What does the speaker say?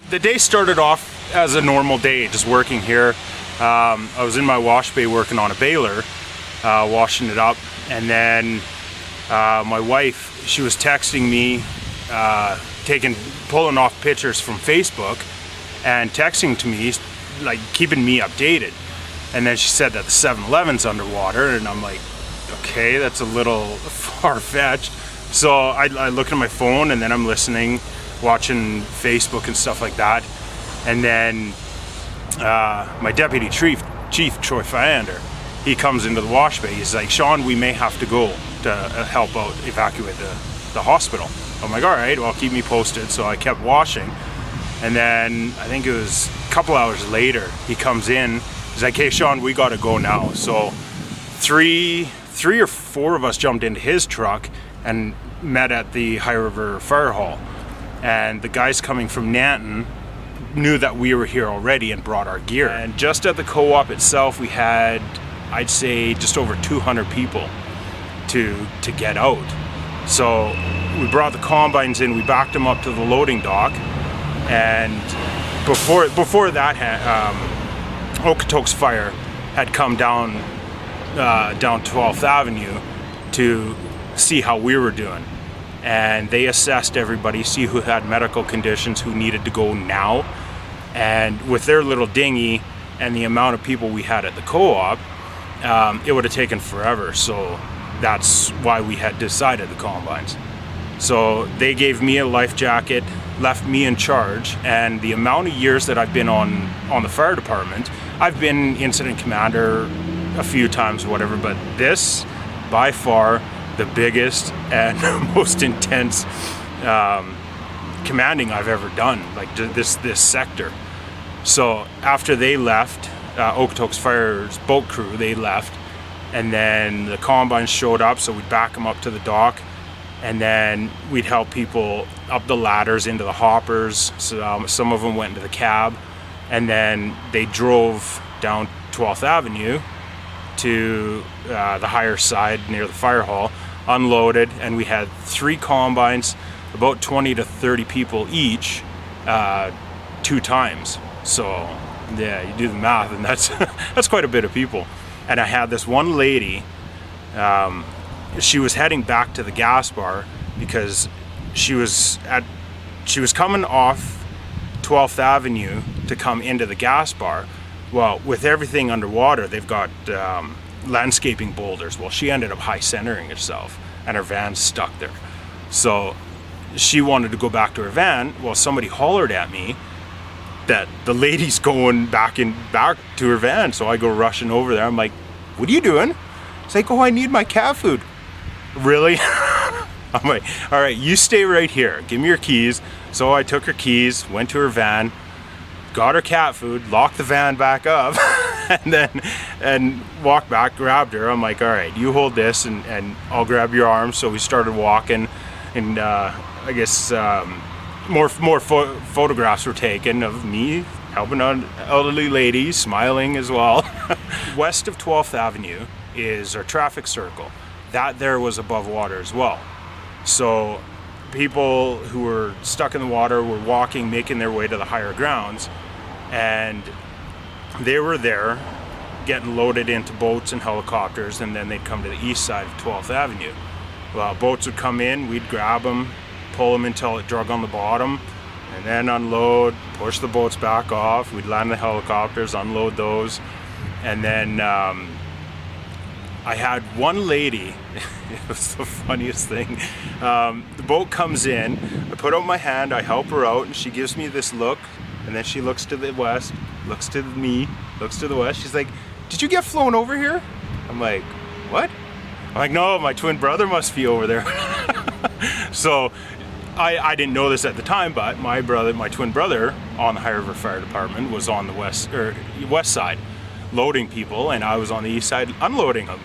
The day started off as a normal day, just working here. I was in my wash bay working on a baler, washing it up, and then my wife, she was texting me, pulling off pictures from Facebook and texting to me, like keeping me updated. And then she said that the 7-Eleven's underwater, and I'm like, okay, that's a little far-fetched. So I look at my phone, and then I'm listening, watching Facebook and stuff like that. And then my deputy chief, Troy Fiander, he comes into the wash bay. He's like, Shawn, we may have to go to help out, evacuate the hospital. I'm like, all right, well, keep me posted. So I kept washing. And then I think it was a couple hours later, he comes in. He's like, hey, Shawn, we got to go now. So three or four of us jumped into his truck and met at the High River Fire Hall. And the guys coming from Nanton knew that we were here already and brought our gear. And just at the co-op itself, we had, I'd say, just over 200 people to get out. So we brought the combines in, we backed them up to the loading dock, and before that, Okotoks fire had come down 12th Avenue to see how we were doing. And they assessed everybody, see who had medical conditions, who needed to go now. And with their little dinghy and the amount of people we had at the co-op, it would have taken forever. So that's why we had decided the combines. So they gave me a life jacket, left me in charge, and the amount of years that I've been on the fire department, I've been incident commander a few times, whatever, but this, by far, the biggest and most intense commanding I've ever done, like this sector. So after they left, Okotoks Fire's boat crew, they left, and then the combines showed up, so we'd back them up to the dock, and then we'd help people up the ladders into the hoppers. So some of them went into the cab, and then they drove down 12th Avenue to the higher side near the fire hall, unloaded, and we had 3 combines, about 20 to 30 people each, 2 times. So yeah, you do the math, and that's quite a bit of people. And I had this one lady, she was heading back to the gas bar because she was coming off 12th Avenue to come into the gas bar. Well, with everything underwater, they've got landscaping boulders. Well, she ended up high centering herself, and her van's stuck there. So she wanted to go back to her van. Well, somebody hollered at me that the lady's going back to her van. So I go rushing over there. I'm like, what are you doing? It's like, oh, I need my cat food. Really? I'm like, all right, you stay right here. Give me your keys. So I took her keys, went to her van, got her cat food, locked the van back up, and walked back, grabbed her. I'm like, all right, you hold this, and I'll grab your arm. So we started walking, and I guess more photographs were taken of me helping an elderly lady, smiling as well. West of 12th Avenue is our traffic circle. That there was above water as well. So people who were stuck in the water were walking, making their way to the higher grounds, and they were there getting loaded into boats and helicopters, and then they'd come to the east side of 12th Avenue. Well, boats would come in, we'd grab them, pull them until it drug on the bottom, and then unload, push the boats back off. We'd land the helicopters, unload those, and then I had one lady, it was the funniest thing. The boat comes in, I put out my hand, I help her out, and she gives me this look, and then she looks to the west, looks to me, looks to the west. She's like, did you get flown over here? I'm like, what? I'm like, no, my twin brother must be over there. So I didn't know this at the time, but my twin brother on the High River Fire Department was on the west side loading people, and I was on the east side unloading them.